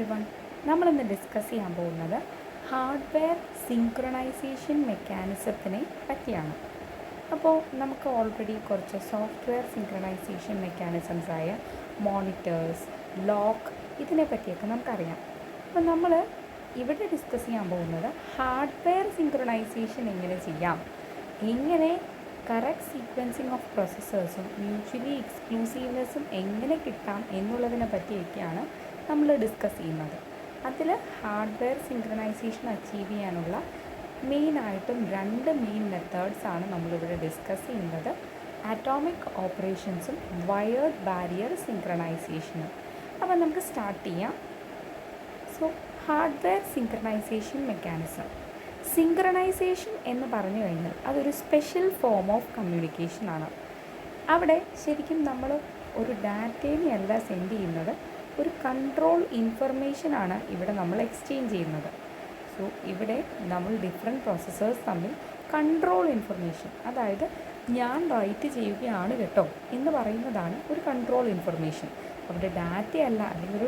Every one. നമ്മളിന്ന് discuss ചെയ്യാൻ പോകുന്നത് ഹാർഡ്വെയർ സിങ്ക്രണൈസേഷൻ മെക്കാനിസത്തിനെ പറ്റിയാണ്. അപ്പോൾ നമുക്ക് ഓൾറെഡി കുറച്ച് സോഫ്റ്റ്വെയർ സിങ്ക്രണൈസേഷൻ മെക്കാനിസംസ് ആയ മോണിറ്റേഴ്സ്, ലോക്ക് ഇതിനെ പറ്റിയൊക്കെ നമുക്കറിയാം. അപ്പോൾ നമ്മൾ ഇവിടെ ഡിസ്കസ് ചെയ്യാൻ പോകുന്നത് ഹാർഡ്വെയർ സിങ്ക്രണൈസേഷൻ എങ്ങനെ ചെയ്യാം, എങ്ങനെ കറക്റ്റ് സീക്വൻസിങ് ഓഫ് പ്രോസസ്സേഴ്സും മ്യൂച്വലി എക്സ്ക്ലൂസീവ്നെസ്സും എങ്ങനെ കിട്ടാം എന്നുള്ളതിനെ പറ്റിയൊക്കെയാണ് നമ്മൾ ഡിസ്കസ് ചെയ്യുന്നത്. അതിൽ ഹാർഡ്വെയർ സിങ്ക്രണൈസേഷൻ അച്ചീവ് ചെയ്യാനുള്ള മെയിനായിട്ടും രണ്ട് മെയിൻ മെത്തേഡ്സാണ് നമ്മളിവിടെ ഡിസ്കസ് ചെയ്യുന്നത്: ആറ്റോമിക് ഓപ്പറേഷൻസും വയേർഡ് ബാരിയർ സിങ്ക്രണൈസേഷനും. അപ്പോൾ നമുക്ക് സ്റ്റാർട്ട് ചെയ്യാം. So hardware synchronisation mechanism. Synchronisation എന്ന് പറഞ്ഞു കഴിഞ്ഞാൽ അതൊരു സ്പെഷ്യൽ ഫോം ഓഫ് കമ്മ്യൂണിക്കേഷനാണ്. അവിടെ ശരിക്കും നമ്മൾ ഒരു ഡാറ്റേനെയല്ല സെൻഡ് ചെയ്യുന്നത്, ഒരു കൺട്രോൾ ഇൻഫർമേഷനാണ് ഇവിടെ നമ്മൾ എക്സ്ചേഞ്ച് ചെയ്യുന്നത്. സോ ഇവിടെ നമ്മൾ ഡിഫറെൻറ്റ് പ്രോസസ്സേഴ്സ് തമ്മിൽ കൺട്രോൾ ഇൻഫർമേഷൻ, അതായത് ഞാൻ റൈറ്റ് ചെയ്യുകയാണ് കേട്ടോ എന്ന് പറയുന്നതാണ് ഒരു കൺട്രോൾ ഇൻഫർമേഷൻ. അവിടെ ഡാറ്റയല്ല, അല്ലെങ്കിൽ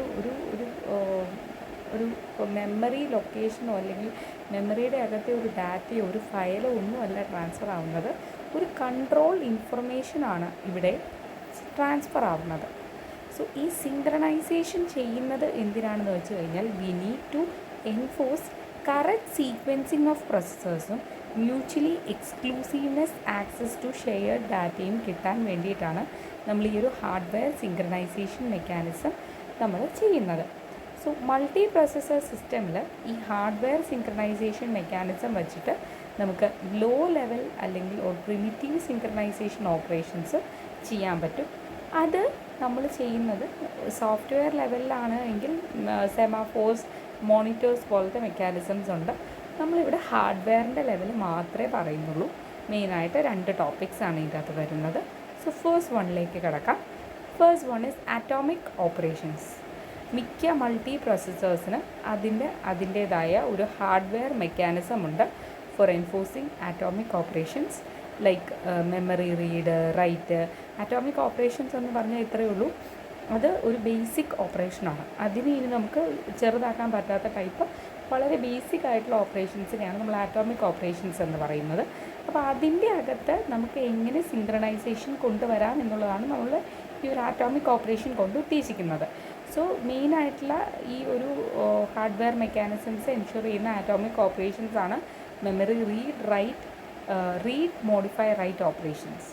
ഒരു മെമ്മറി ലൊക്കേഷനോ അല്ലെങ്കിൽ മെമ്മറിയുടെ അകത്തെ ഒരു ഡാറ്റയോ ഒരു ഫയലോ ഒന്നുമല്ല ട്രാൻസ്ഫർ ആവുന്നത്, ഒരു കൺട്രോൾ ഇൻഫർമേഷനാണ് ഇവിടെ ട്രാൻസ്ഫർ ആവുന്നത്. സോ ഈ സിങ്ക്രണൈസേഷൻ ചെയ്യുന്നത് എന്തിനാണെന്ന് വെച്ച് കഴിഞ്ഞാൽ we need to enforce correct sequencing of പ്രോസസ്സേഴ്സും mutually exclusiveness access to shared ഡാറ്റയും കിട്ടാൻ വേണ്ടിയിട്ടാണ് നമ്മൾ ഈ ഒരു ഹാർഡ്വെയർ സിങ്ക്രണൈസേഷൻ മെക്കാനിസം നമ്മൾ ചെയ്യുന്നത്. സോ മൾട്ടി പ്രോസസ്സർ സിസ്റ്റമിൽ ഈ ഹാർഡ്വെയർ സിങ്ക്രണൈസേഷൻ മെക്കാനിസം വെച്ചിട്ട് നമുക്ക് ലോ ലെവൽ അല്ലെങ്കിൽ പ്രിമിറ്റീവ് സിങ്ക്രണൈസേഷൻ ഓപ്പറേഷൻസ് ചെയ്യാൻ പറ്റും. അത് നമ്മൾ ചെയ്യുന്നത് സോഫ്റ്റ്വെയർ ലെവലിലാണ് എങ്കിൽ സെമാഫോർസ്, മോണിറ്റേഴ്സ് പോലത്തെ മെക്കാനിസംസ് ഉണ്ട്. നമ്മളിവിടെ ഹാർഡ്വെയറിൻ്റെ ലെവൽ മാത്രമേ പറയുന്നുള്ളൂ. മെയിനായിട്ട് രണ്ട് ടോപ്പിക്സാണ് ഇതിൻ്റെ അകത്ത് വരുന്നത്. സോ ഫസ്റ്റ് വണ്ണിലേക്ക് കിടക്കാം. First one is atomic operations. മിക്ക മൾട്ടി പ്രോസസ്സേഴ്സിന് അതിൻ്റേതായ ഒരു ഹാർഡ്വെയർ മെക്കാനിസം ഉണ്ട് for enforcing atomic operations like memory read, write. Atomic operations എന്ന് പറഞ്ഞാൽ ഇത്രയേ ഉള്ളൂ, അത് ഒരു ബേസിക് ഓപ്പറേഷനാണ്. അതിന് ഇനി നമുക്ക് ചെറുതാക്കാൻ പറ്റാത്ത ടൈപ്പ് വളരെ ബേസിക് ആയിട്ടുള്ള ഓപ്പറേഷൻസിനെയാണ് നമ്മൾ ആറ്റോമിക് ഓപ്പറേഷൻസ് എന്ന് പറയുന്നത്. അപ്പോൾ അതിൻ്റെ അകത്ത് നമുക്ക് എങ്ങനെ സിങ്ക്രണൈസേഷൻ കൊണ്ടുവരാം എന്നുള്ളതാണ് നമ്മൾ ഈ ഒരു ആറ്റോമിക് ഓപ്പറേഷൻ കൊണ്ട് ഉദ്ദേശിക്കുന്നത്. സോ മെയിനായിട്ടുള്ള ഈ ഒരു ഹാർഡ്വെയർ മെക്കാനിസംസ് എൻഷുർ ചെയ്യുന്ന ആറ്റോമിക് ഓപ്പറേഷൻസ് ആണ് memory read, write, read, modify, write operations.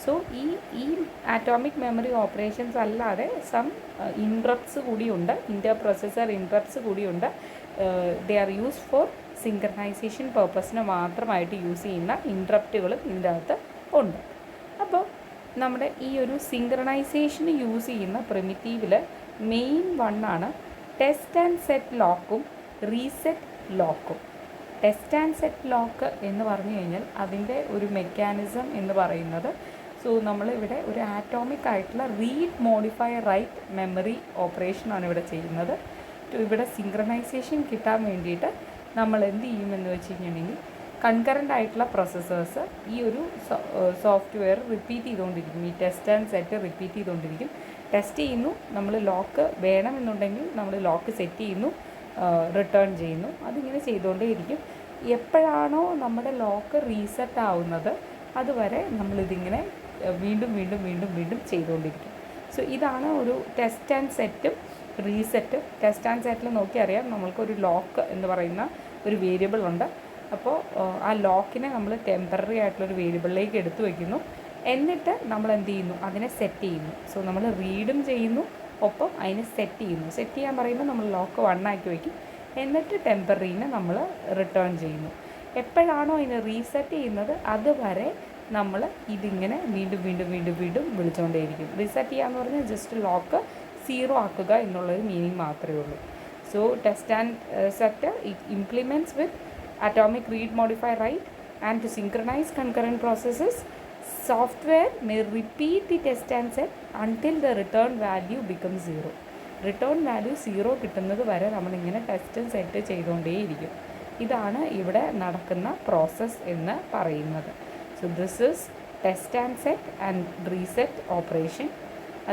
So ഈ ആറ്റോമിക് മെമ്മറി ഓപ്പറേഷൻസ് അല്ലാതെ സം ഇൻട്രപ്റ്റ്സ് കൂടിയുണ്ട്, ഇൻ്റർ പ്രോസസ്സർ ഇൻട്രപ്റ്റ്സ് കൂടിയുണ്ട്. They are used for synchronisation പർപ്പസിന് മാത്രമായിട്ട് യൂസ് ചെയ്യുന്ന ഇൻട്രപ്റ്റുകളും ഇതിൻ്റെ അകത്ത് ഉണ്ട്. അപ്പോൾ നമ്മുടെ ഈ ഒരു സിങ്ക്രണൈസേഷന് യൂസ് ചെയ്യുന്ന പ്രിമിറ്റീവിൽ മെയിൻ വണ്ണാണ് ടെസ്റ്റ് ആൻഡ് സെറ്റ് ലോക്കും റീസെറ്റ് ലോക്കും. ടെസ്റ്റ് ആൻഡ് സെറ്റ് ലോക്ക് എന്ന് പറഞ്ഞു കഴിഞ്ഞാൽ അതിൻ്റെ ഒരു മെക്കാനിസം എന്ന് പറയുന്നത്, സോ നമ്മളിവിടെ ഒരു ആറ്റോമിക് ആയിട്ടുള്ള റീഡ്, മോഡിഫൈ, റൈറ്റ് മെമ്മറി ഓപ്പറേഷനാണ് ഇവിടെ ചെയ്യുന്നത്. ഇവിടെ സിങ്ക്രണൈസേഷൻ കിട്ടാൻ വേണ്ടിയിട്ട് നമ്മൾ എന്ത് ചെയ്യുമെന്ന് വെച്ച് കഴിഞ്ഞിട്ടുണ്ടെങ്കിൽ കൺകറൻ്റ് ആയിട്ടുള്ള പ്രോസസ്സേഴ്സ് ഈ ഒരു സോഫ്റ്റ്വെയർ റിപ്പീറ്റ് ചെയ്തുകൊണ്ടിരിക്കും. ഈ ടെസ്റ്റ് ആൻഡ് സെറ്റ് റിപ്പീറ്റ് ചെയ്തുകൊണ്ടിരിക്കും. ടെസ്റ്റ് ചെയ്യുന്നു, നമ്മൾ ലോക്ക് വേണമെന്നുണ്ടെങ്കിൽ നമ്മൾ ലോക്ക് സെറ്റ് ചെയ്യുന്നു, റിട്ടേൺ ചെയ്യുന്നു. അതിങ്ങനെ ചെയ്തുകൊണ്ടേയിരിക്കും. എപ്പോഴാണോ നമ്മുടെ ലോക്ക് റീസെറ്റ് ആവുന്നത് അതുവരെ നമ്മളിതിങ്ങനെ വീണ്ടും വീണ്ടും വീണ്ടും വീണ്ടും ചെയ്തുകൊണ്ടിരിക്കും. സോ ഇതാണ് ഒരു ടെസ്റ്റ് ആൻഡ് സെറ്റും റീസെറ്റും. ടെസ്റ്റ് ആൻഡ് സെറ്റിൽ നോക്കിയറിയാം നമ്മൾക്കൊരു ലോക്ക് എന്ന് പറയുന്ന ഒരു വേരിയബിൾ ഉണ്ട്. അപ്പോൾ ആ ലോക്കിനെ നമ്മൾ ടെമ്പററി ആയിട്ടുള്ളൊരു വേരിയബിളിലേക്ക് എടുത്തു വയ്ക്കുന്നു. എന്നിട്ട് നമ്മൾ എന്ത് ചെയ്യുന്നു, അതിനെ സെറ്റ് ചെയ്യുന്നു. സോ നമ്മൾ റീഡും ചെയ്യുന്നു, ഒപ്പം അതിനെ സെറ്റ് ചെയ്യുന്നു. സെറ്റ് ചെയ്യാൻ പറയുമ്പോൾ നമ്മൾ ലോക്ക് 1 ആക്കി വയ്ക്കും. എന്നിട്ട് ടെമ്പററിനെ നമ്മൾ റിട്ടേൺ ചെയ്യുന്നു. എപ്പോഴാണോ അതിനെ റീസെറ്റ് ചെയ്യുന്നത് അതുവരെ നമ്മൾ ഇതിങ്ങനെ വീണ്ടും വീണ്ടും വീണ്ടും വീണ്ടും വിളിച്ചുകൊണ്ടേയിരിക്കും. റീസെറ്റ് ചെയ്യാന്ന് പറഞ്ഞാൽ ജസ്റ്റ് ലോക്ക് 0 ആക്കുക എന്നുള്ളൊരു മീനിങ് മാത്രമേ ഉള്ളൂ. So test and set implements with atomic read, modify, write, and to synchronize concurrent processes, software may repeat the test and set until the return value becomes 0. Return value 0 കിട്ടുന്നത് വരെ നമ്മളിങ്ങനെ test set ചെയ്തുകൊണ്ടേയിരിക്കും. ഇതാണ് ഇവിടെ നടക്കുന്ന process എന്ന് പറയുന്നത്. So this is test and set and reset operation.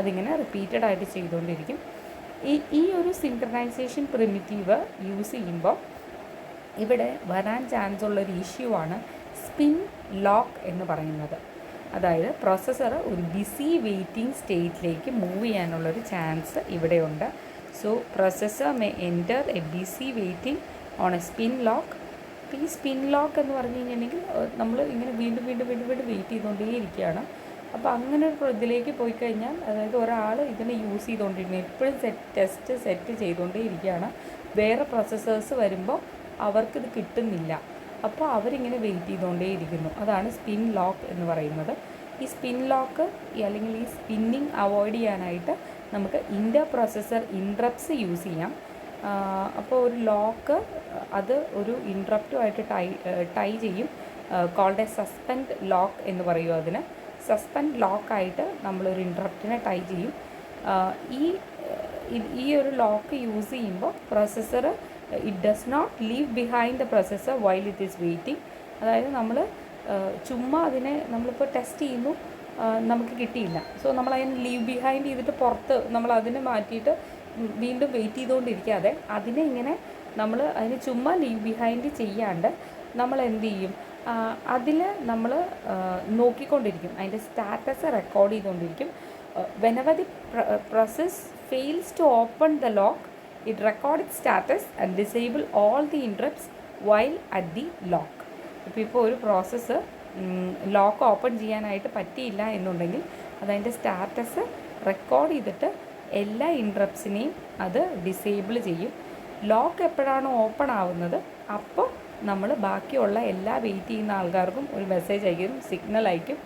അതിങ്ങനെ repeated ആയിട്ട് ചെയ്തുകൊണ്ടിരിക്കും. ഈ ഒരു സിങ്ക്രണൈസേഷൻ പ്രിമിറ്റീവ് യൂസ് ചെയ്യുമ്പോൾ ഇവിടെ വരാൻ ചാൻസ് ഉള്ളൊരു ഇഷ്യൂ ആണ് സ്പിൻ ലോക്ക് എന്ന് പറയുന്നത്. അതായത് പ്രോസസ്സർ ഒരു ബിസി വെയിറ്റിംഗ് സ്റ്റേറ്റിലേക്ക് മൂവ് ചെയ്യാനുള്ളൊരു ചാൻസ് ഇവിടെയുണ്ട്. So processor may enter a busy waiting on a spin lock. അപ്പോൾ ഈ സ്പിൻ ലോക്ക് എന്ന് പറഞ്ഞു കഴിഞ്ഞിട്ടുണ്ടെങ്കിൽ നമ്മൾ ഇങ്ങനെ വീണ്ടും വെയിറ്റ് ചെയ്തുകൊണ്ടേ ഇരിക്കുകയാണ്. അപ്പോൾ അങ്ങനെ ഒരു ഇതിലേക്ക് പോയി കഴിഞ്ഞാൽ, അതായത് ഒരാൾ ഇതിനെ യൂസ് ചെയ്തുകൊണ്ടിരിക്കുന്നത് എപ്പോഴും ടെസ്റ്റ് സെറ്റ് ചെയ്തുകൊണ്ടേ ഇരിക്കുകയാണ്. വേറെ പ്രോസസ്സേഴ്സ് വരുമ്പോൾ അവർക്കിത് കിട്ടുന്നില്ല. അപ്പോൾ അവരിങ്ങനെ വെയിറ്റ് ചെയ്തുകൊണ്ടേ ഇരിക്കുന്നു. അതാണ് സ്പിൻ ലോക്ക് എന്ന് പറയുന്നത്. ഈ സ്പിൻ ലോക്ക് അല്ലെങ്കിൽ ഈ സ്പിന്നിങ് അവോയ്ഡ് ചെയ്യാനായിട്ട് നമുക്ക് ഇൻ്റർ പ്രോസസ്സർ ഇൻട്രപ്റ്റ്സ് യൂസ് ചെയ്യാം. അപ്പോൾ ഒരു ലോക്ക് അത് ഒരു ഇൻട്രപ്റ്റുമായിട്ട് ടൈ ചെയ്യും. കോൾഡ് എ സസ്പെൻഡ് ലോക്ക് എന്ന് പറയും അതിന്. സസ്പെൻഡ് ലോക്കായിട്ട് നമ്മളൊരു ഇൻട്രപ്റ്റിനെ ടൈ ചെയ്യും. ഈ ഒരു ലോക്ക് യൂസ് ചെയ്യുമ്പോൾ processor it does not leave behind the processor while it is waiting. അതായത് നമ്മൾ ചുമ്മാ അതിനെ നമ്മളിപ്പോൾ ടെസ്റ്റ് ചെയ്യുന്നു, നമുക്ക് കിട്ടിയില്ല. സോ നമ്മളതിനെ ലീവ് ബിഹൈൻഡ് ചെയ്തിട്ട് പുറത്ത് നമ്മൾ അതിനെ മാറ്റിയിട്ട് വീണ്ടും വെയിറ്റ് ചെയ്തുകൊണ്ടിരിക്കാതെ അതിനെ ഇങ്ങനെ നമ്മൾ അതിന് ചുമ്മാ ലീവ് ബിഹൈൻഡ് ചെയ്യാണ്ട് നമ്മൾ എന്ത് ചെയ്യും, അതിൽ നമ്മൾ നോക്കിക്കൊണ്ടിരിക്കും, അതിൻ്റെ സ്റ്റാറ്റസ് റെക്കോർഡ് ചെയ്തുകൊണ്ടിരിക്കും. Whenever the process fails to open the lock it record it status and disable all the interrupts while at the lock. ഇപ്പോൾ ഒരു പ്രോസസ്സ് ലോക്ക് ഓപ്പൺ ചെയ്യാനായിട്ട് പറ്റിയില്ല എന്നുണ്ടെങ്കിൽ അതതിൻ്റെ സ്റ്റാറ്റസ് റെക്കോർഡ് ചെയ്തിട്ട് എല്ലാ ഇൻട്രപ്റ്റ്സിനെയും അത് ഡിസേബിൾ ചെയ്യും. ലോക്ക് എപ്പോഴാണോ ഓപ്പൺ ആവുന്നത് അപ്പോൾ നമ്മൾ ബാക്കിയുള്ള എല്ലാ വെയിറ്റ് ചെയ്യുന്ന ആൾക്കാർക്കും ഒരു മെസ്സേജ് അയക്കും, സിഗ്നൽ അയക്കും,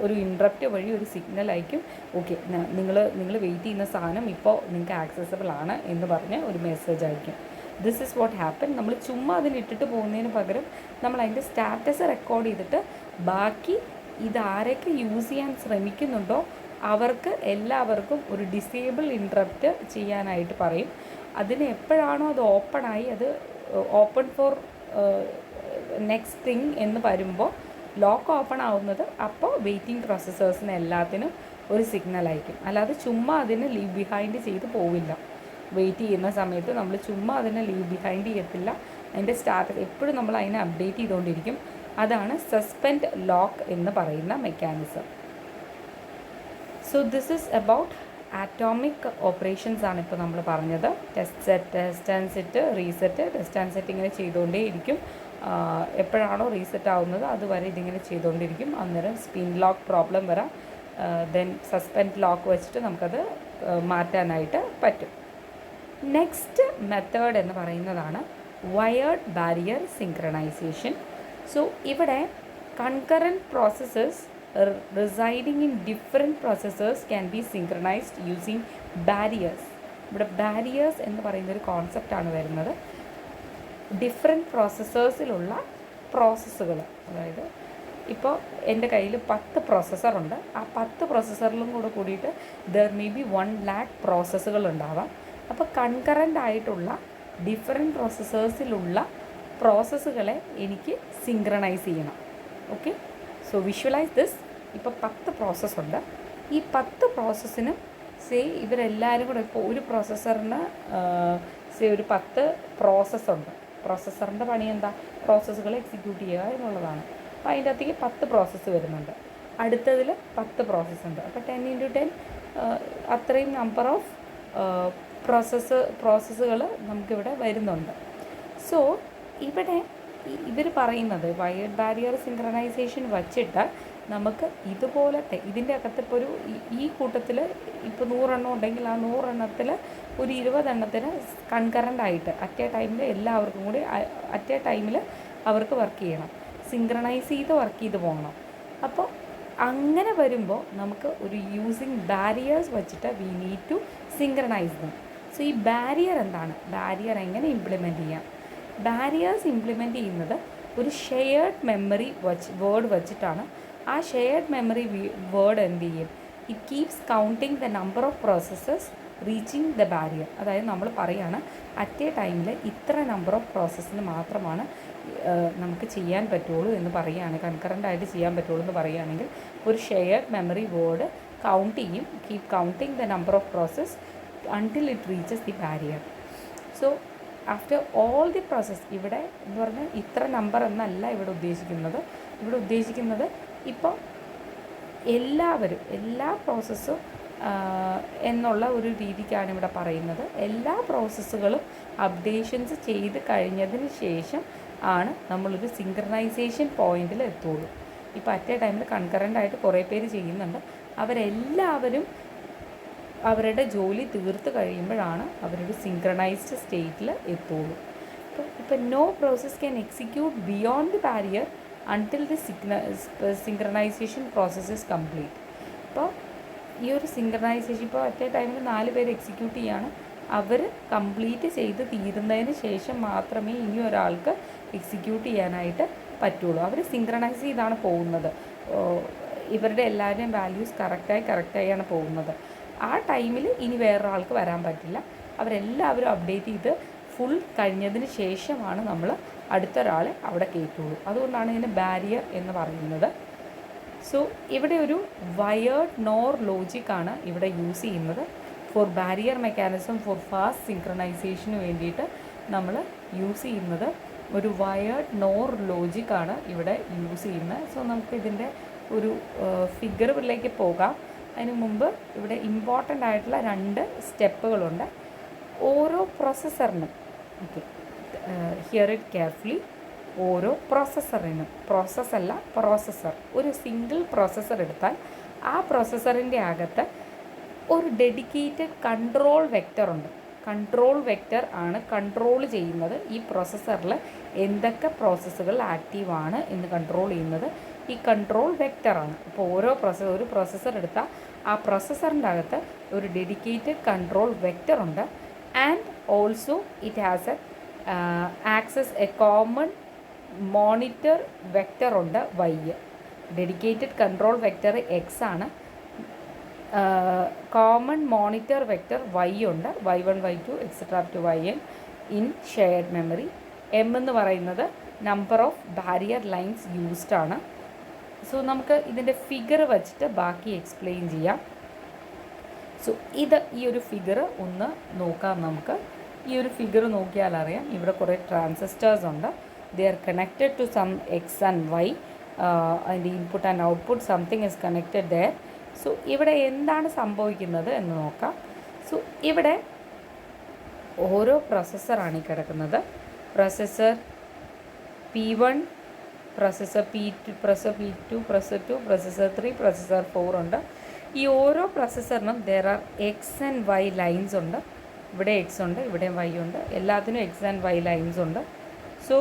ഒരു ഇൻട്രപ്റ്റ് വഴി ഒരു സിഗ്നൽ അയക്കും. ഓക്കെ, നിങ്ങൾ വെയിറ്റ് ചെയ്യുന്ന സാധനം ഇപ്പോൾ നിങ്ങൾക്ക് ആക്സസിബിൾ ആണ് എന്ന് പറഞ്ഞ് ഒരു മെസ്സേജ് അയക്കും. This is what happen. നമ്മൾ ചുമ്മാ അതിലിട്ടിട്ട് പോകുന്നതിന് പകരം നമ്മൾ അതിൻ്റെ സ്റ്റാറ്റസ് റെക്കോർഡ് ചെയ്തിട്ട് ബാക്കി ഇതാരൊക്കെ യൂസ് ചെയ്യാൻ ശ്രമിക്കുന്നുണ്ടോ അവർക്ക് എല്ലാവർക്കും ഒരു ഡിസേബിൾ ഇൻട്രപ്റ്റ് ചെയ്യാനായിട്ട് പറയും. അതിന് എപ്പോഴാണോ അത് ഓപ്പണായി അത് ഓപ്പൺ ഫോർ നെക്സ്റ്റ് തിങ് എന്ന് വരുമ്പോൾ ലോക്ക് ഓപ്പൺ ആവുന്നത് അപ്പോൾ വെയിറ്റിംഗ് പ്രോസസ്സേഴ്സിന് എല്ലാത്തിനും ഒരു സിഗ്നൽ അയക്കും. അല്ലാതെ ചുമ്മാ അതിനെ ലീവ് ബിഹൈൻഡ് ചെയ്ത് പോവില്ല. വെയിറ്റ് ചെയ്യുന്ന സമയത്ത് നമ്മൾ ചുമ്മാ അതിനെ ലീവ് ബിഹൈൻഡ് ചെയ്യത്തില്ല. അതിൻ്റെ സ്റ്റാറ്റസ് എപ്പോഴും നമ്മൾ അതിനെ അപ്ഡേറ്റ് ചെയ്തുകൊണ്ടിരിക്കും. അതാണ് സസ്പെൻഡ് ലോക്ക് എന്ന് പറയുന്ന mechanism. So this is about atomic operations ആണ് ഇപ്പോൾ നമ്മൾ പറഞ്ഞത്. Test and set, reset, test and set ഇങ്ങനെ ചെയ്തുകൊണ്ടേ ഇരിക്കും. എപ്പോഴാണോ റീസെറ്റ് ആവുന്നത് അതുവരെ ഇതിങ്ങനെ ചെയ്തുകൊണ്ടിരിക്കും. അന്നേരം സ്പിൻ ലോക്ക് പ്രോബ്ലം വരാം. ദെൻ സസ്പെൻഡ് ലോക്ക് വെച്ചിട്ട് നമുക്കത് മാറ്റാനായിട്ട് പറ്റും. നെക്സ്റ്റ് മെത്തേഡ് എന്ന് പറയുന്നതാണ് വയേർഡ് ബാരിയർ സിങ്ക്രണൈസേഷൻ. സോ ഇവിടെ concurrent processes residing in different processors can be synchronized using barriers. ഇവിടെ ബാരിയേഴ്സ് എന്ന് പറയുന്നൊരു കോൺസെപ്റ്റാണ് വരുന്നത്. ഡിഫറെൻറ്റ് പ്രോസസ്സേഴ്സിലുള്ള പ്രോസസ്സുകൾ, അതായത് ഇപ്പോൾ എൻ്റെ കയ്യിൽ 10 പ്രോസസ്സറുണ്ട്. ആ 10 പ്രോസസ്സറിലും കൂടിയിട്ട് ദർ മേ ബി 1 lakh പ്രോസസ്സുകൾ ഉണ്ടാവാം. അപ്പോൾ കൺകറൻ്റ് ആയിട്ടുള്ള ഡിഫറെൻറ്റ് പ്രോസസ്സേഴ്സിലുള്ള പ്രോസസ്സുകളെ എനിക്ക് സിങ്ക്രണൈസ് ചെയ്യണം. Okay, so visualise this. ഇപ്പോൾ 10 പ്രോസസ്സുണ്ട്. ഈ 10 പ്രോസസ്സിനും ഇവരെല്ലാവരും കൂടെ ഇപ്പോൾ ഒരു പ്രോസസ്സറിന് ഒരു 10 പ്രോസസ്സുണ്ട്. പ്രോസസ്സറിൻ്റെ പണി എന്താ? പ്രോസസ്സുകൾ എക്സിക്യൂട്ട് ചെയ്യുക എന്നുള്ളതാണ്. അപ്പോൾ അതിൻ്റെ അകത്തേക്ക് 10 പ്രോസസ്സ് വരുന്നുണ്ട്. അടുത്തതിൽ 10 പ്രോസസ്സുണ്ട്. അപ്പോൾ 10 × 10 അത്രയും നമ്പർ ഓഫ് പ്രോസസ്സുകൾ നമുക്കിവിടെ വരുന്നുണ്ട്. സോ ഇവിടെ ഇവർ പറയുന്നത് വയേർഡ് ബാരിയർ സിങ്ക്രണൈസേഷൻ വച്ചിട്ട് നമുക്ക് ഇതുപോലത്തെ ഇതിൻ്റെ അകത്ത് ഇപ്പോൾ ഈ കൂട്ടത്തിൽ ഇപ്പോൾ 100 എണ്ണം ഉണ്ടെങ്കിൽ ആ 100 എണ്ണത്തിൽ ഒരു 20 എണ്ണത്തിന് കൺകറൻ്റ് ആയിട്ട് അറ്റ് എ ടൈമിൽ എല്ലാവർക്കും കൂടി അറ്റ് എ ടൈമിൽ അവർക്ക് വർക്ക് ചെയ്യണം, സിങ്ക്രണൈസ് ചെയ്ത് വർക്ക് ചെയ്ത് പോകണം. അപ്പോൾ അങ്ങനെ വരുമ്പോൾ നമുക്ക് ഒരു യൂസിങ് ബാരിയേഴ്സ് വച്ചിട്ട് we need to synchronize them. So ഈ ബാരിയർ എന്താണ്? ബാരിയർ എങ്ങനെ ഇംപ്ലിമെൻറ്റ് ചെയ്യാം? ബാരിയേഴ്സ് ഇംപ്ലിമെൻറ്റ് ചെയ്യുന്നത് ഒരു ഷെയർഡ് മെമ്മറി വേർഡ് വച്ചിട്ടാണ്. ആ ഷെയർഡ് മെമ്മറി വേർഡ് എന്ത് ചെയ്യും? It keeps counting the number of processes reaching the barrier. അതായത് നമ്മൾ പറയുകയാണ് അറ്റ് എ ടൈമിൽ ഇത്ര നമ്പർ ഓഫ് പ്രോസസ്സിന് മാത്രമാണ് നമുക്ക് ചെയ്യാൻ പറ്റുള്ളൂ എന്ന് പറയുകയാണ്, കൺകറൻ്റ് ആയിട്ട് ചെയ്യാൻ പറ്റുള്ളൂ എന്ന് പറയുകയാണെങ്കിൽ ഒരു ഷെയർഡ് മെമ്മറി വേർഡ് കൗണ്ട് ചെയ്യും, keep counting the number of process until it reaches the barrier. So after all the process, ഇവിടെ എന്ന് പറഞ്ഞാൽ ഇത്ര നമ്പർ എന്നല്ല ഇവിടെ ഉദ്ദേശിക്കുന്നത് ഇപ്പോൾ എല്ലാവരും എല്ലാ പ്രോസസ്സും എന്നുള്ള ഒരു രീതിക്കാണ് ഇവിടെ പറയുന്നത്. എല്ലാ പ്രോസസ്സുകളും അപ്ഡേഷൻസ് ചെയ്ത് കഴിഞ്ഞതിന് ശേഷം ആണ് നമ്മളൊരു സിങ്ക്രണൈസേഷൻ പോയിന്റിൽ എത്തുള്ളൂ. ഇപ്പോൾ അറ്റ് എ ടൈമിൽ കൺകറൻ്റായിട്ട് കുറേ പേര് ചെയ്യുന്നുണ്ട്. അവരെല്ലാവരും അവരുടെ ജോലി തീർത്ത് കഴിയുമ്പോഴാണ് അവരൊരു സിങ്ക്രണൈസ്ഡ് സ്റ്റേറ്റിൽ എത്തുള്ളൂ. ഇപ്പോൾ no process can execute beyond the barrier until the synchronization process is complete. ഇപ്പോൾ ഈ ഒരു സിങ്ക്രണൈസേഷൻ ഇപ്പോൾ അറ്റ് എ ടൈമിൽ 4 പേര് എക്സിക്യൂട്ട് ചെയ്യാണ്. അവർ കംപ്ലീറ്റ് ചെയ്ത് തീരുന്നതിന് ശേഷം മാത്രമേ ഇനി ഒരാൾക്ക് എക്സിക്യൂട്ട് ചെയ്യാനായിട്ട് പറ്റുള്ളൂ. അവർ സിങ്ക്രണൈസ് ചെയ്താണ് പോകുന്നത്. ഇവരുടെ എല്ലാവരുടെയും വാല്യൂസ് കറക്റ്റായാണ് പോകുന്നത്. ആ ടൈമിൽ ഇനി വേറൊരാൾക്ക് വരാൻ പറ്റില്ല. അവരെല്ലാവരും അപ്ഡേറ്റ് ചെയ്ത് ഫുൾ കഴിഞ്ഞതിന് ശേഷമാണ് നമ്മൾ അടുത്തൊരാളെ അവിടെ കയറ്റുള്ളൂ. അതുകൊണ്ടാണ് ഇതിന് ബാരിയർ എന്ന് പറയുന്നത്. സോ ഇവിടെ ഒരു വയേർഡ് നോർ ലോജിക്കാണ് ഇവിടെ യൂസ് ചെയ്യുന്നത്. For barrier mechanism for fast സിങ്ക്രണൈസേഷന് വേണ്ടിയിട്ട് നമ്മൾ യൂസ് ചെയ്യുന്നത് ഒരു വയേർഡ് നോർ ലോജിക്കാണ് ഇവിടെ യൂസ് ചെയ്യുന്നത്. സോ നമുക്ക് ഇതിൻ്റെ ഒരു ഫിഗറിലേക്ക് പോകാം. അതിന് മുമ്പ് ഇവിടെ ഇമ്പോർട്ടൻ്റ് ആയിട്ടുള്ള 2 സ്റ്റെപ്പുകളുണ്ട് ഓരോ പ്രോസസ്സറിനും. Okay, hear it carefully. ഓരോ പ്രോസസ്സറിനും, പ്രോസസ്സല്ല പ്രോസസ്സർ, ഒരു സിംഗിൾ പ്രോസസ്സർ എടുത്താൽ ആ പ്രോസസ്സറിൻ്റെ അകത്ത് ഒരു ഡെഡിക്കേറ്റഡ് കൺട്രോൾ വെക്റ്റർ ഉണ്ട്. കൺട്രോൾ വെക്റ്റർ ആണ് കൺട്രോൾ ചെയ്യുന്നത് ഈ പ്രോസസ്സറിൽ എന്തൊക്കെ പ്രോസസ്സുകൾ ആക്റ്റീവാണ് എന്ന് കൺട്രോൾ ചെയ്യുന്നത് ഈ കൺട്രോൾ വെക്റ്ററാണ്. ഇപ്പോൾ ഒരു പ്രോസസ്സർ എടുത്താൽ ആ പ്രോസസ്സറിൻ്റെ അകത്ത് ഒരു ഡെഡിക്കേറ്റഡ് കൺട്രോൾ വെക്റ്റർ ഉണ്ട്. And also it has access a common monitor vector ഉണ്ട് Y. Dedicated control vector X ആണ്. കോമൺ മോണിറ്റർ വെക്റ്റർ വൈ ഉണ്ട്. y1 y2 etcetera to yn in shared memory. M എന്ന് പറയുന്നത് number of barrier lines used ആണ്. So നമുക്ക് ഇതിൻ്റെ figure വച്ചിട്ട് ബാക്കി എക്സ്പ്ലെയിൻ ചെയ്യാം. സോ ഈ ഒരു ഫിഗർ ഒന്ന് നോക്കാം നമുക്ക്. ഈ ഒരു ഫിഗർ നോക്കിയാൽ അറിയാം ഇവിടെ കുറേ ട്രാൻസിസ്റ്റേഴ്സ് ഉണ്ട്. They are connected to some X and Y. അതിൻ്റെ input and output something is connected there. So ഇവിടെ എന്താണ് സംഭവിക്കുന്നത് എന്ന് നോക്കാം. സോ ഇവിടെ ഓരോ പ്രോസസ്സറാണ് ഈ കിടക്കുന്നത്. Processor P1, processor P2, processor P2, processor 2, processor 3, processor 4 ഉണ്ട്. ഈ ഓരോ പ്രോസസ്സറിനും there are X and Y lines ഉണ്ട്. ഇവിടെ എക്സ് ഉണ്ട്, ഇവിടെ വൈ ഉണ്ട്. എല്ലാത്തിനും എക്സ് ആൻഡ് വൈ ലൈൻസ് ഉണ്ട്. സോ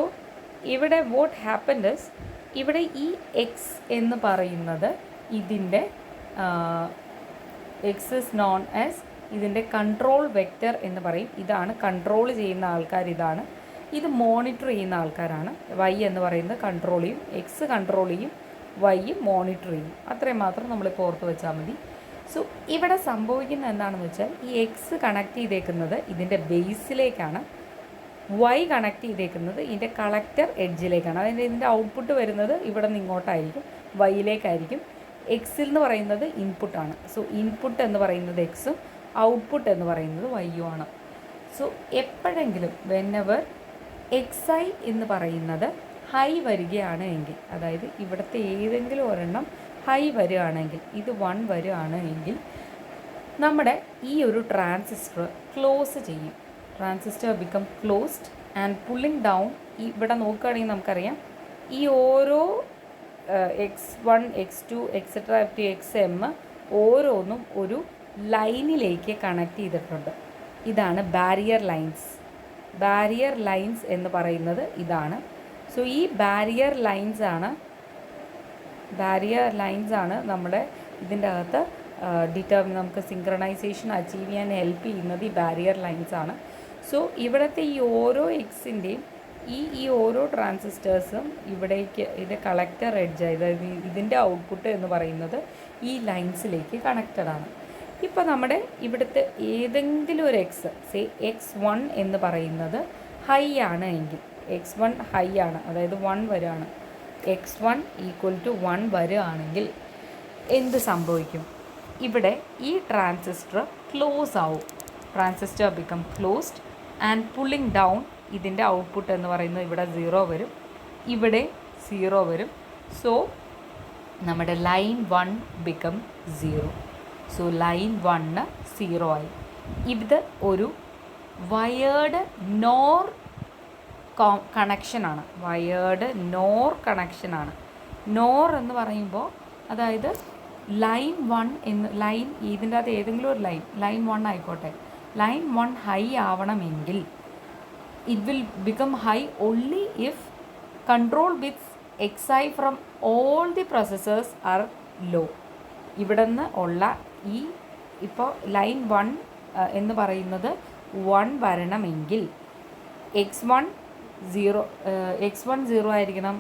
ഇവിടെ വാട്ട് ഹാപ്പൻഡ് ഇസ് ഇവിടെ ഈ എക്സ് എന്ന് പറയുന്നത് ഇതിൻ്റെ എക്സ് ഇസ് നോൺ ആസ് ഇതിൻ്റെ കൺട്രോൾ വെക്റ്റർ എന്ന് പറയും. ഇതാണ് കൺട്രോൾ ചെയ്യുന്ന ആൾക്കാർ. ഇത് മോണിറ്റർ ചെയ്യുന്ന ആൾക്കാരാണ്. വൈ എന്ന് പറയുന്നത് കൺട്രോൾ ചെയ്യും, എക്സ് കൺട്രോൾ ചെയ്യും, വൈ മോണിറ്റർ ചെയ്യും. അത്രയും മാത്രം നമ്മളിപ്പോൾ ഓർത്ത് വെച്ചാൽ മതി. സോ ഇവിടെ സംഭവിക്കുന്നത് എന്താണെന്ന് വെച്ചാൽ ഈ എക്സ് കണക്ട് ചെയ്തേക്കുന്നത് ഇതിൻ്റെ ബേസിലേക്കാണ്, വൈ കണക്ട് ചെയ്തേക്കുന്നത് ഇതിൻ്റെ കളക്ടർ എഡ്ജിലേക്കാണ്. അതിൻ്റെ ഇതിൻ്റെ ഔട്ട്പുട്ട് വരുന്നത് ഇവിടെ നിന്ന് ഇങ്ങോട്ടായിരിക്കും, വൈയിലേക്കായിരിക്കും. എക്സിൽ എന്ന് പറയുന്നത് ഇൻപുട്ടാണ്. സോ ഇൻപുട്ട് എന്ന് പറയുന്നത് എക്സും ഔട്ട്പുട്ട് എന്ന് പറയുന്നത് വൈയും ആണ്. സോ എപ്പോഴെങ്കിലും വെനെവർ എക്സ് ഐ എന്ന് പറയുന്നത് ഹൈ വരികയാണ് എങ്കിൽ, അതായത് ഇവിടുത്തെ ഏതെങ്കിലും ഒരെണ്ണം ഹൈ വരികയാണെങ്കിൽ, ഇത് 1 വരികയാണ് എങ്കിൽ നമ്മുടെ ഈ ഒരു ട്രാൻസിസ്റ്റർ ക്ലോസ് ചെയ്യും. Transistor become closed and pulling down. ഇവിടെ നോക്കുകയാണെങ്കിൽ നമുക്കറിയാം ഈ ഓരോ x1 x2 et cetera to xm ഓരോന്നും ഒരു ലൈനിലേക്ക് കണക്ട് ചെയ്തിട്ടുണ്ട്. ഇതാണ് ബാരിയർ ലൈൻസ്. ബാരിയർ ലൈൻസ് എന്ന് പറയുന്നത് ഇതാണ്. സോ ഈ ബാരിയർ ലൈൻസ് ആണ് നമ്മുടെ ഇതിൻ്റെ അകത്ത് നമുക്ക് സിങ്ക്രണൈസേഷൻ അച്ചീവ് ചെയ്യാൻ ഹെൽപ്പ് ചെയ്യുന്നത് ഈ ബാരിയർ ലൈൻസ് ആണ്. സോ ഇവിടുത്തെ ഈ ഓരോ എക്സിൻ്റെയും ഈ ഓരോ ട്രാൻസിസ്റ്റേഴ്സും ഇവിടേക്ക് ഇതിൻ്റെ കളക്ടർ എഡ്ജ്, അതായത് ഇതിൻ്റെ ഔട്ട്പുട്ട് എന്ന് പറയുന്നത് ഈ ലൈൻസിലേക്ക് കണക്റ്റഡ് ആണ്. ഇപ്പോൾ നമ്മുടെ ഇവിടുത്തെ ഏതെങ്കിലും ഒരു എക്സ്, സേ x1 എന്ന് പറയുന്നത് ഹൈ ആണ് എങ്കിൽ, x1 ഹൈ ആണ്, അതായത് 1 വരെയാണ്, x1 ഈക്വൽ ടു 1 വരികയാണെങ്കിൽ എന്ത് സംഭവിക്കും? ഇവിടെ ഈ ട്രാൻസിസ്റ്റർ ക്ലോസ് ആവും. Transistor become closed and pulling down ഇതിൻ്റെ ഔട്ട്പുട്ട് എന്ന് പറയുന്നത് ഇവിടെ 0 വരും, ഇവിടെ 0 വരും. സോ നമ്മുടെ ലൈൻ 1 ബിക്കം 0. സോ ലൈൻ 1 0 ആയി. ഇത് ഒരു വയേർഡ് നോർ കണക്ഷനാണ്. വയേർഡ് നോർ കണക്ഷനാണ്. നോർ എന്ന് പറയുമ്പോൾ അതായത് ലൈൻ 1 എന്ന് ലൈൻ ഇതിൻ്റെ അകത്ത് ഏതെങ്കിലും ഒരു ലൈൻ 1 ആയിക്കോട്ടെ, ലൈൻ 1 ഹൈ ആവണമെങ്കിൽ it will become high only if control bits xi from all the processors are low. ഇവിടെ നിന്ന് ഉള്ള ഈ ഇപ്പോൾ ലൈൻ 1 എന്ന് പറയുന്നത് 1 വരണമെങ്കിൽ x1 0 ആയിരിക്കണം,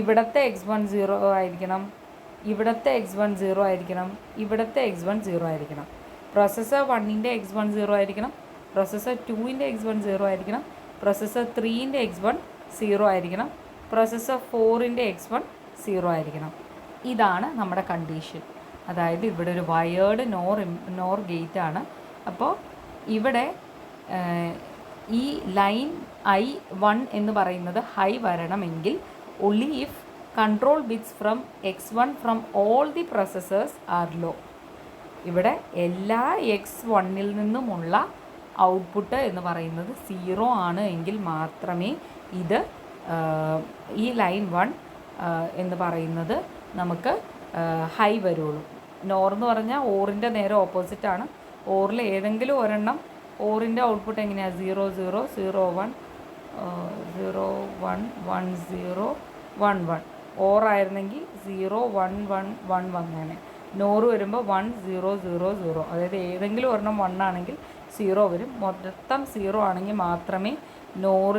ഇവിടുത്തെ x1 0 ആയിരിക്കണം, ഇവിടുത്തെ x1 0 ആയിരിക്കണം, ഇവിടുത്തെ x1 0 ആയിരിക്കണം. പ്രോസസ്സർ 1ൻ്റെ x1 0 ആയിരിക്കണം, പ്രോസസ്സർ 2ൻ്റെ x1 0 ആയിരിക്കണം, പ്രോസസ്സർ 3ൻ്റെ x1 0 ആയിരിക്കണം, പ്രോസസ്സർ 4ൻ്റെ x1 0 ആയിരിക്കണം. ഇതാണ് നമ്മുടെ കണ്ടീഷൻ. അതായത് ഇവിടെ ഒരു വയേർഡ് നോർ ഗേറ്റ് ആണ്. അപ്പോൾ ഇവിടെ ഈ ലൈൻ I1 എന്ന് പറയുന്നത് ഹൈ വരണമെങ്കിൽ only if control bits from x1 from all the processors are low. ഇവിടെ എല്ലാ x1ൽ നിന്നുമുള്ള ഔട്ട്പുട്ട് എന്ന് പറയുന്നത് 0 ആണ് എങ്കിൽ മാത്രമേ ഇത് ഈ ലൈൻ 1 എന്ന് പറയുന്നത് നമുക്ക് ഹൈ വരുള്ളൂ. നോർ എന്ന് പറഞ്ഞാൽ ഓറിൻ്റെ നേരെ ഓപ്പോസിറ്റാണ്. ഓറിൽ ഏതെങ്കിലും ഒരെണ്ണം ഓറിൻ്റെ ഔട്ട്പുട്ട് എങ്ങനെയാണ് 0 0 0 1 0 1 1 0 1 1. ഓറായിരുന്നെങ്കിൽ 0 1 1 1 വന്നേനെ. നോറ് വരുമ്പോൾ 1 0 0 0. അതായത് ഏതെങ്കിലും ഒരെണ്ണം 1 ആണെങ്കിൽ 0 വരും. മൊത്തം 0 ആണെങ്കിൽ മാത്രമേ നോർ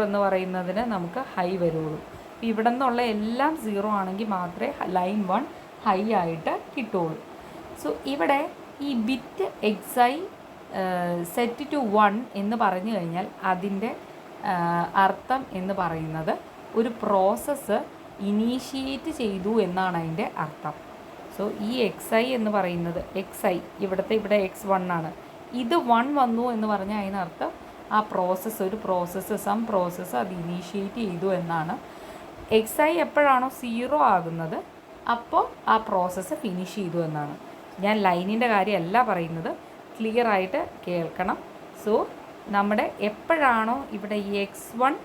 എന്ന് പറയുന്നതിന് നമുക്ക് ഹൈ വരുള്ളൂ. ഇവിടെ നിന്നുള്ള എല്ലാം 0 ആണെങ്കിൽ മാത്രമേ ലൈൻ 1 ഹൈ ആയിട്ട് കിട്ടുള്ളൂ. സോ ഇവിടെ ഈ ബിറ്റ് xi സെറ്റ് ടു 1 എന്ന് പറഞ്ഞു കഴിഞ്ഞാൽ അതിൻ്റെ അർത്ഥം എന്ന് പറയുന്നത് ഒരു പ്രോസസ്സ് ഇനീഷ്യേറ്റ് ചെയ്തു എന്നാണ് അതിൻ്റെ അർത്ഥം. സോ ഈ xi എന്ന് പറയുന്നത് xi ഇവിടെ x1 ആണ്. ഇത് 1 വന്നു എന്ന് പറഞ്ഞാൽ അതിനർത്ഥം ആ ഒരു പ്രോസസ്സ് അത് ഇനീഷ്യേറ്റ് ചെയ്തു എന്നാണ്. xi എപ്പോഴാണോ 0 ആകുന്നത് അപ്പോൾ ആ പ്രോസസ്സ് ഫിനിഷ് ചെയ്തു എന്നാണ്. ഞാൻ ലൈനിൻ്റെ കാര്യമല്ല പറയുന്നത്, ക്ലിയർ ആയിട്ട് കേൾക്കണം. സോ നമ്മുടെ എപ്പോഴാണോ ഇവിടെ x1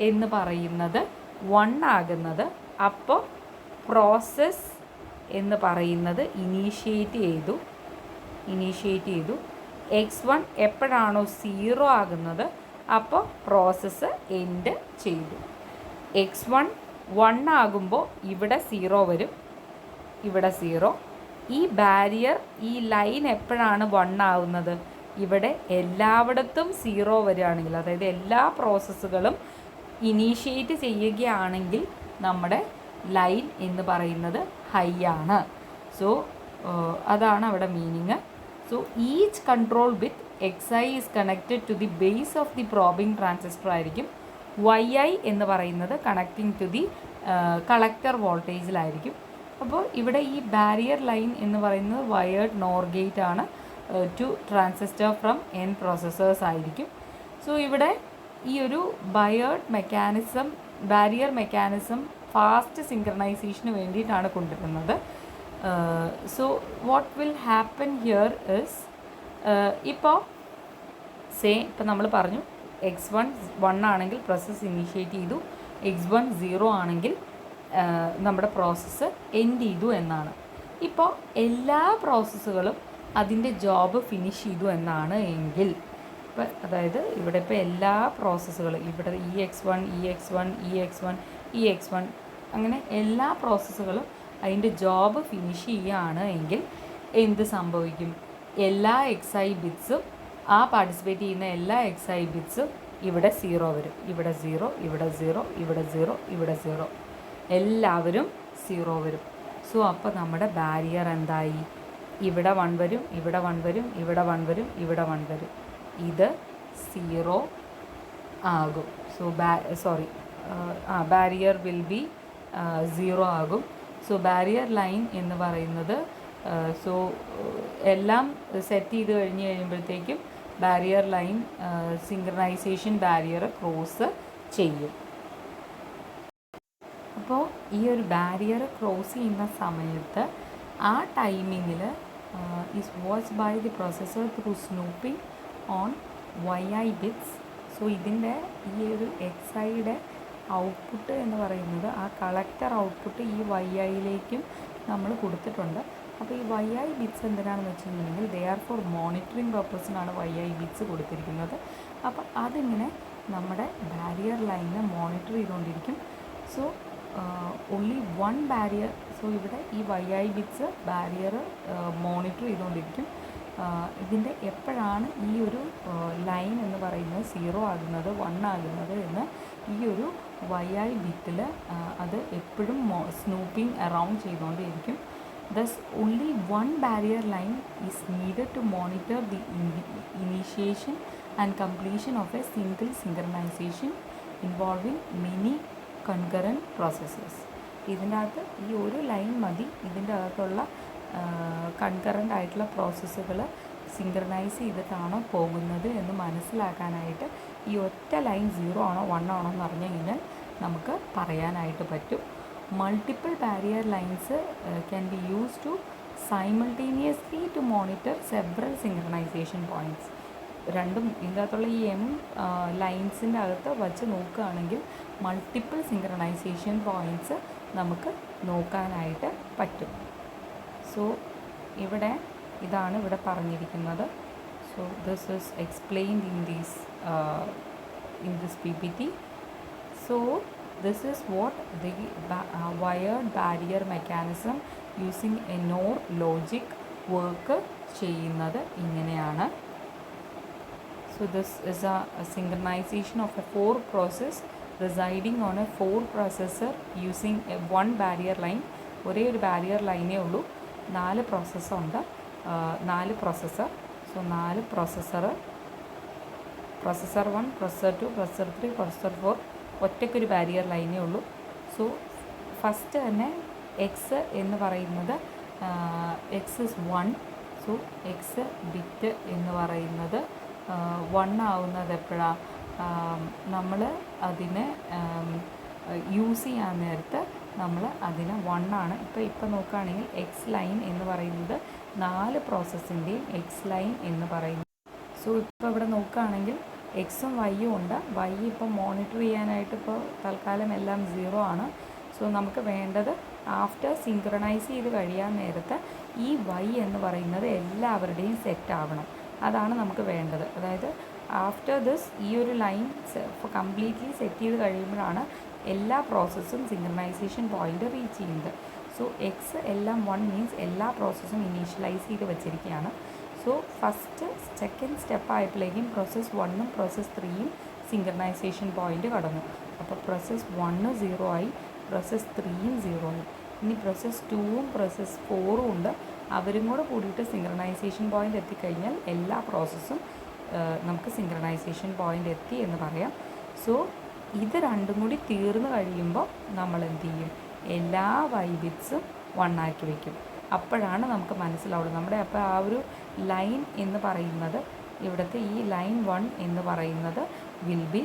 എന്ന് പറയുന്നത് 1 ആകുന്നത് അപ്പോൾ പ്രോസസ്സ് എന്ന് പറയുന്നത് ഇനീഷ്യേറ്റ് ചെയ്തു. x1 എപ്പോഴാണോ 0 ആകുന്നത് അപ്പോൾ പ്രോസസ്സ് എൻഡ് ചെയ്തു. x1 1 ആകുമ്പോൾ ഇവിടെ 0 വരും, ഇവിടെ 0. ഈ ബാരിയർ ഈ ലൈൻ എപ്പോഴാണ് 1 ആവുന്നത്? ഇവിടെ എല്ലായിടത്തും 0 വരികയാണെങ്കിൽ, അതായത് എല്ലാ പ്രോസസ്സുകളും ഇനീഷ്യേറ്റ് ചെയ്യുകയാണെങ്കിൽ നമ്മുടെ ലൈൻ എന്ന് പറയുന്നത് ഹൈ ആണ്. സോ അതാണ് അവിടെ meaning. So each control bit xi is connected to the base of the probing transistor ആയിരിക്കും. yi എന്ന് പറയുന്നത് കണക്റ്റിംഗ് ടു ദി കളക്ടർ വോൾട്ടേജിലായിരിക്കും. അപ്പോൾ ഇവിടെ ഈ ബാരിയർ ലൈൻ എന്ന് പറയുന്നത് വയേർഡ് നോർ ഗേറ്റ് ആണ് to transistor from n processors ആയിരിക്കും. സോ ഇവിടെ ഈ ഒരു ബാരിയർ മെക്കാനിസം ഫാസ്റ്റ് സിങ്ക്രണൈസേഷന് വേണ്ടിയിട്ടാണ് കൊണ്ടുവരുന്നത്. So what will happen here is ഇപ്പോൾ നമ്മൾ പറഞ്ഞു x1 1 ആണെങ്കിൽ പ്രോസസ്സ് ഇനീഷ്യേറ്റ് ചെയ്തു, x1 0 ആണെങ്കിൽ നമ്മുടെ പ്രോസസ്സ് എൻഡ് ചെയ്തു എന്നാണ്. ഇപ്പോൾ എല്ലാ പ്രോസസ്സുകളും അതിൻ്റെ ജോബ് ഫിനിഷ് ചെയ്തു എന്നാണ് എങ്കിൽ അതായത് ഇവിടെ ഇപ്പോൾ എല്ലാ പ്രോസസ്സുകളും ഇവിടെ EX1 അങ്ങനെ എല്ലാ പ്രോസസ്സുകളും അതിൻ്റെ ജോബ് ഫിനിഷ് ചെയ്യുകയാണ് എങ്കിൽ എന്ത് സംഭവിക്കും? എല്ലാ xi ബിറ്റ്സും പാർട്ടിസിപ്പേറ്റ് ചെയ്യുന്ന എല്ലാ xi ബിറ്റ്സും ഇവിടെ 0 വരും. ഇവിടെ 0, ഇവിടെ 0, ഇവിടെ 0, ഇവിടെ 0, എല്ലാവരും 0 വരും. സോ അപ്പോൾ നമ്മുടെ ബാരിയർ എന്തായി? ഇവിടെ 1 വരും, ഇവിടെ 1 വരും, ഇവിടെ 1 വരും, ഇവിടെ 1 വരും. ഇത് 0 ആകും. സോ ബാരിയർ വിൽ ബി 0 ആകും. സോ ബാരിയർ ലൈൻ എന്ന് പറയുന്നത് എല്ലാം സെറ്റ് ചെയ്ത് കഴിഞ്ഞ് കഴിയുമ്പോഴത്തേക്കും barrier line synchronisation barrier cross ചെയ്യും. അപ്പോൾ ഈ ഒരു ബാരിയർ ക്രോസ് ചെയ്യുന്ന സമയത്ത് ആ ടൈമിങ്ങിൽ is watched by the processor through snooping on YI bits. So ഇതിൻ്റെ ഈ ഒരു XIയുടെ ഔട്ട്പുട്ട് എന്ന് പറയുന്നത് ആ കളക്ടർ ഔട്ട്പുട്ട് ഈ YIയിലേക്കും നമ്മൾ കൊടുത്തിട്ടുണ്ട്. അപ്പോൾ ഈ YI ബിറ്റ്സ് എന്തിനാണെന്ന് വെച്ചിട്ടുണ്ടെങ്കിൽ ദേ ആർ ഫോർ മോണിറ്ററിങ് പർപ്പസിനാണ് YI ബിറ്റ്സ് കൊടുത്തിരിക്കുന്നത്. അപ്പോൾ അതിങ്ങനെ നമ്മുടെ ബാരിയർ ലൈനിനെ മോണിറ്റർ ചെയ്തുകൊണ്ടിരിക്കും. So only one barrier. So ഇവിടെ ഈ YI ബിറ്റ്സ് ബാരിയർ മോണിറ്റർ ചെയ്തുകൊണ്ടിരിക്കും. ഇതിൻ്റെ എപ്പോഴാണ് ഈ ഒരു ലൈൻ എന്ന് പറയുന്നത് 0 ആകുന്നത് 1 ആകുന്നത് എന്ന് ഈ ഒരു YI ബിറ്റിൽ അത് എപ്പോഴും സ്നൂപ്പിംഗ് അറൗണ്ട് ചെയ്തുകൊണ്ടിരിക്കും. Thus only one barrier line is needed to monitor the initiation and completion of a single synchronization involving many concurrent processes. ഇതിൻ്റെ അകത്ത് ഈ ഒരു ലൈൻ മതി ഇതിൻ്റെ അകത്തുള്ള കൺകറൻ്റ് ആയിട്ടുള്ള പ്രോസസ്സുകൾ സിങ്ക്രണൈസ് ചെയ്തിട്ടാണോ പോകുന്നത് എന്ന് മനസ്സിലാക്കാനായിട്ട് ഈ ഒറ്റ ലൈൻ 0 ആണോ 1 ആണോ എന്ന് അറിഞ്ഞു കഴിഞ്ഞാൽ നമുക്ക് പറയാനായിട്ട് പറ്റും. Multiple barrier lines can be use to simultaneously to monitor several synchronization points. രണ്ടും ഇതിൻ്റെ അകത്തുള്ള ഈ ലൈൻസിൻ്റെ അകത്ത് വച്ച് നോക്കുകയാണെങ്കിൽ മൾട്ടിപ്പിൾ സിങ്ക്രണൈസേഷൻ പോയിൻറ്റ്സ് നമുക്ക് നോക്കാനായിട്ട് പറ്റും. സോ ഇവിടെ ഇതാണ് ഇവിടെ പറഞ്ഞിരിക്കുന്നത്. So this is explained in this PPT. So this is what the wired barrier mechanism using A NOR logic work ചെയ്യുന്നത് ഇങ്ങനെയാണ്. So this is a synchronization of a 4 process residing on a 4 processor using a 1 barrier line. ഒരേ ഒരു barrier ലൈനേ ഉള്ളൂ. 4 processor ഉണ്ട്. 4 processor. So 4 processor 1, processor 2, processor 3, processor 4 ഒറ്റയ്ക്കൊരു barrier ലൈനേ ഉള്ളൂ. സോ ഫസ്റ്റ് തന്നെ എക്സ് എന്ന് പറയുന്നത് X is 1. So X bit എന്ന് പറയുന്നത് 1 ആവുന്നത് എപ്പോഴാണ് നമ്മൾ അതിനെ യൂസ് ചെയ്യാൻ നേരത്ത് നമ്മൾ അതിന് 1 ആണ്. ഇപ്പോൾ നോക്കുകയാണെങ്കിൽ എക്സ് ലൈൻ എന്ന് പറയുന്നത് 4 പ്രോസസ്സിൻ്റെയും എക്സ് ലൈൻ എന്ന് പറയുന്നത്. സോ ഇപ്പോൾ ഇവിടെ നോക്കുകയാണെങ്കിൽ എക്സും വൈയും ഉണ്ട്. വൈ ഇപ്പോൾ മോണിറ്റർ ചെയ്യാനായിട്ട് ഇപ്പോൾ തൽക്കാലം എല്ലാം 0 ആണ്. സോ നമുക്ക് വേണ്ടത് ആഫ്റ്റർ സിങ്ക്രണൈസ് ചെയ്ത് കഴിയാൻ നേരത്ത് ഈ വൈ എന്ന് പറയുന്നത് എല്ലാവരുടെയും സെറ്റ് ആവണം. അതാണ് നമുക്ക് വേണ്ടത്. അതായത് ആഫ്റ്റർ ദിസ് ഈ ഒരു ലൈൻ കംപ്ലീറ്റ്ലി സെറ്റ് ചെയ്ത് കഴിയുമ്പോഴാണ് എല്ലാ പ്രോസസ്സും സിങ്ക്രണൈസേഷൻ പോയിൻ്റ് റീച്ച് ചെയ്യുന്നത്. സോ എക്സ് എല്ലാം 1 മീൻസ് എല്ലാ പ്രോസസ്സും ഇനീഷ്യലൈസ് ചെയ്ത് വെച്ചിരിക്കുകയാണ്. സോ ഫസ്റ്റ് സെക്കൻഡ് സ്റ്റെപ്പ് ആയപ്പോഴേക്കും പ്രോസസ്സ് 1ഉം പ്രോസസ്സ് 3യും സിങ്ക്രണൈസേഷൻ പോയിൻ്റ് കടന്നു. അപ്പോൾ പ്രോസസ്സ് 1 0 ആയി, പ്രോസസ്സ് 3യും 0 ആയി. ഇനി പ്രോസസ്സ് 2ഉം പ്രോസസ്സ് 4ഉം ഉണ്ട്. അവരും കൂടെ കൂടിയിട്ട് സിങ്ക്രണൈസേഷൻ പോയിൻ്റ് എത്തിക്കഴിഞ്ഞാൽ എല്ലാ പ്രോസസ്സും നമുക്ക് സിങ്ക്രണൈസേഷൻ പോയിൻ്റ് എത്തി എന്ന് പറയാം. സോ ഇത് രണ്ടും കൂടി തീർന്നു കഴിയുമ്പോൾ നമ്മൾ എന്ത് ചെയ്യും? എല്ലാ വൈ ബിറ്റ്സും 1 ആക്കി വയ്ക്കും. അപ്പോഴാണ് നമുക്ക് മനസ്സിലാവുള്ളൂ നമ്മുടെ അപ്പോൾ ആ ഒരു ലൈൻ എന്ന് പറയുന്നത് ഇവിടുത്തെ ഈ ലൈൻ 1 എന്ന് പറയുന്നത് will be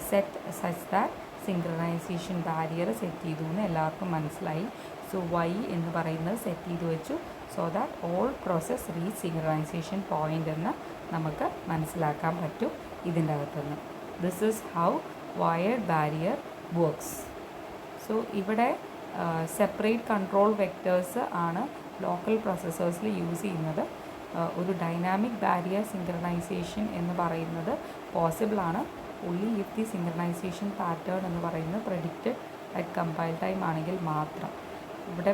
set such that synchronisation barrier set ചെയ്തു എന്ന് എല്ലാവർക്കും മനസ്സിലായി. സോ വൈ എന്ന് പറയുന്നത് സെറ്റ് ചെയ്ത് വെച്ചു. So that all process reach synchronisation point എന്ന് നമുക്ക് മനസ്സിലാക്കാൻ പറ്റും ഇതിൻ്റെ അകത്തുനിന്ന്. This is how wired barrier works. So ഇവിടെ സെപ്പറേറ്റ് കൺട്രോൾ വെക്റ്റേഴ്സ് ആണ് ലോക്കൽ പ്രോസസ്സേഴ്സിൽ യൂസ് ചെയ്യുന്നത്. ഒരു ഡൈനാമിക് ബാരിയർ സിങ്ക്രണൈസേഷൻ എന്ന് പറയുന്നത് പോസിബിളാണ് only if the synchronization pattern എന്ന് പറയുന്നത് predicted at compile time ആണെങ്കിൽ മാത്രം. ഇവിടെ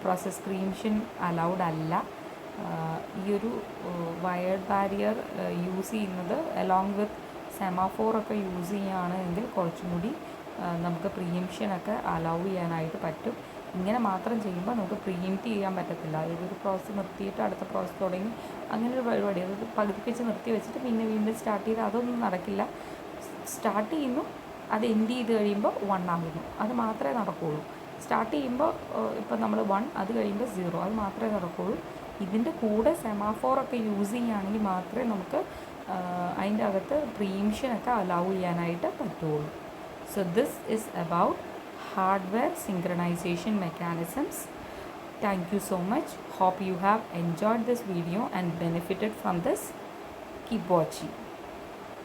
പ്രോസസ് ക്രീംഷൻ അലൗഡ് അല്ല. ഈ ഒരു വയർഡ് ബാരിയർ യൂസ് ചെയ്യുന്നത് അലോങ് വിത്ത് സെമാഫോറൊക്കെ യൂസ് ചെയ്യുകയാണെങ്കിൽ കുറച്ചും കൂടി നമുക്ക് പ്രീഎംഷനൊക്കെ അലൗ ചെയ്യാനായിട്ട് പറ്റും. ഇങ്ങനെ മാത്രം ചെയ്യുമ്പോൾ നമുക്ക് പ്രീഎംപ്റ്റ് ചെയ്യാൻ പറ്റത്തില്ല. ഏതൊരു പ്രോസസ്സ് നിർത്തിയിട്ട് അടുത്ത പ്രോസസ്സ് തുടങ്ങി അങ്ങനെ ഒരു പരിപാടി അത് പകുതിക്ക് വെച്ച് നിർത്തി വെച്ചിട്ട് പിന്നെ വീണ്ടും സ്റ്റാർട്ട് ചെയ്ത് അതൊന്നും നടക്കില്ല. സ്റ്റാർട്ട് ചെയ്യുന്നു, അത് എൻഡ് ചെയ്ത് കഴിയുമ്പോൾ 1 ആകുന്നു, അത് മാത്രമേ നടക്കുകയുള്ളൂ. സ്റ്റാർട്ട് ചെയ്യുമ്പോൾ ഇപ്പോൾ നമ്മൾ 1, അത് കഴിയുമ്പോൾ 0, അത് മാത്രമേ നടക്കുകയുള്ളൂ. ഇതിൻ്റെ കൂടെ സെമാഫോറൊക്കെ യൂസ് ചെയ്യുകയാണെങ്കിൽ മാത്രമേ നമുക്ക് അതിൻ്റെ അകത്ത് പ്രീംഷനൊക്കെ അലൗ ചെയ്യാനായിട്ട് പറ്റുള്ളൂ. So this is about hardware synchronisation mechanisms. Thank you so much. Hope you have enjoyed this video and benefited from this. Keep watching.